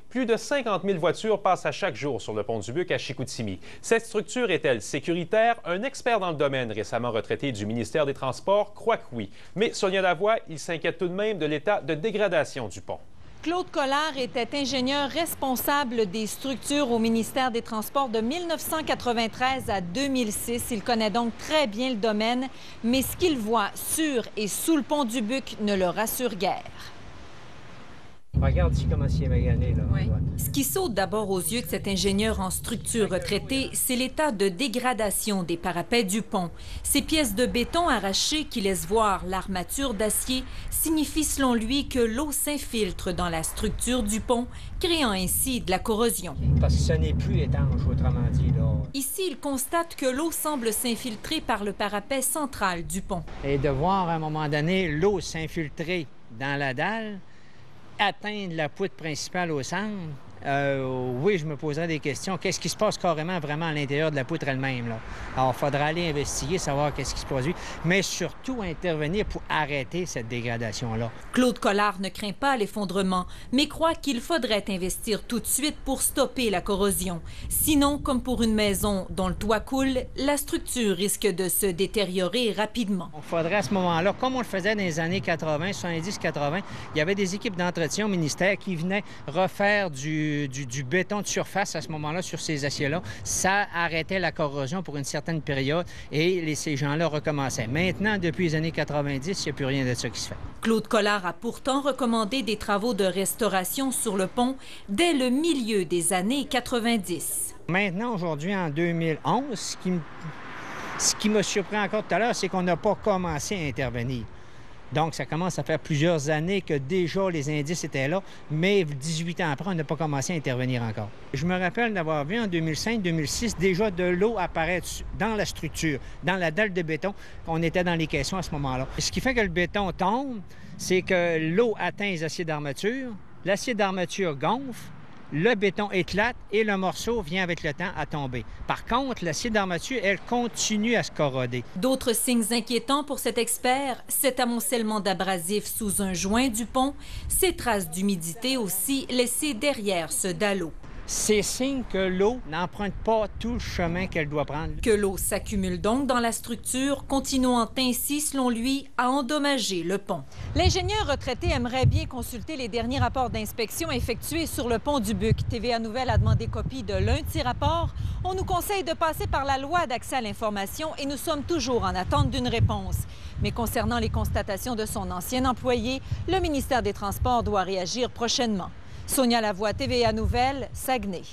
Plus de 50 000 voitures passent à chaque jour sur le pont du Buc à Chicoutimi. Cette structure est-elle sécuritaire? Un expert dans le domaine, récemment retraité du ministère des Transports, croit que oui. Mais Sonia Lavoie, il s'inquiète tout de même de l'état de dégradation du pont. Claude Collard était ingénieur responsable des structures au ministère des Transports de 1993 à 2006. Il connaît donc très bien le domaine, mais ce qu'il voit sur et sous le pont du Buc ne le rassure guère. Regarde ici comment c'est magané, là. Oui. Ce qui saute d'abord aux yeux de cet ingénieur en structure retraité, c'est l'état de dégradation des parapets du pont. Ces pièces de béton arrachées qui laissent voir l'armature d'acier signifient selon lui que l'eau s'infiltre dans la structure du pont, créant ainsi de la corrosion. Parce que ce n'est plus étanche, autrement dit, là. Ici, il constate que l'eau semble s'infiltrer par le parapet central du pont. Et de voir à un moment donné l'eau s'infiltrer dans la dalle, atteindre la poutre principale au centre, oui, je me poserais des questions. Qu'est-ce qui se passe carrément vraiment à l'intérieur de la poutre elle-même, là? Alors, il faudra aller investiguer, savoir qu'est-ce qui se produit, mais surtout intervenir pour arrêter cette dégradation-là. Claude Collard ne craint pas l'effondrement, mais croit qu'il faudrait investir tout de suite pour stopper la corrosion. Sinon, comme pour une maison dont le toit coule, la structure risque de se détériorer rapidement. Il faudrait à ce moment-là, comme on le faisait dans les années 80, 70-80, il y avait des équipes d'entretien au ministère qui venaient refaire du béton de surface à ce moment-là sur ces aciers-là. Ça arrêtait la corrosion pour une certaine période et ces gens-là recommençaient. Maintenant, depuis les années 90, il n'y a plus rien de ça qui se fait. Claude Collard a pourtant recommandé des travaux de restauration sur le pont dès le milieu des années 90. Maintenant, aujourd'hui, en 2011, ce qui m'a surpris encore tout à l'heure, c'est qu'on n'a pas commencé à intervenir. Donc, ça commence à faire plusieurs années que déjà les indices étaient là, mais 18 ans après, on n'a pas commencé à intervenir encore. Je me rappelle d'avoir vu en 2005-2006 déjà de l'eau apparaître dans la structure, dans la dalle de béton. On était dans les caissons à ce moment-là. Ce qui fait que le béton tombe, c'est que l'eau atteint les aciers d'armature, l'acier d'armature gonfle, le béton éclate et le morceau vient avec le temps à tomber. Par contre, l'acier d'armature, elle continue à se corroder. D'autres signes inquiétants pour cet expert, cet amoncellement d'abrasifs sous un joint du pont, ces traces d'humidité aussi laissées derrière ce dallot. C'est signe que l'eau n'emprunte pas tout le chemin qu'elle doit prendre. Que l'eau s'accumule donc dans la structure, continuant ainsi, selon lui, à endommager le pont. L'ingénieur retraité aimerait bien consulter les derniers rapports d'inspection effectués sur le pont du Buc. TVA Nouvelle a demandé copie de l'un de ces rapports. On nous conseille de passer par la loi d'accès à l'information et nous sommes toujours en attente d'une réponse. Mais concernant les constatations de son ancien employé, le ministère des Transports doit réagir prochainement. Sonia Lavoie, TVA Nouvelle, Saguenay.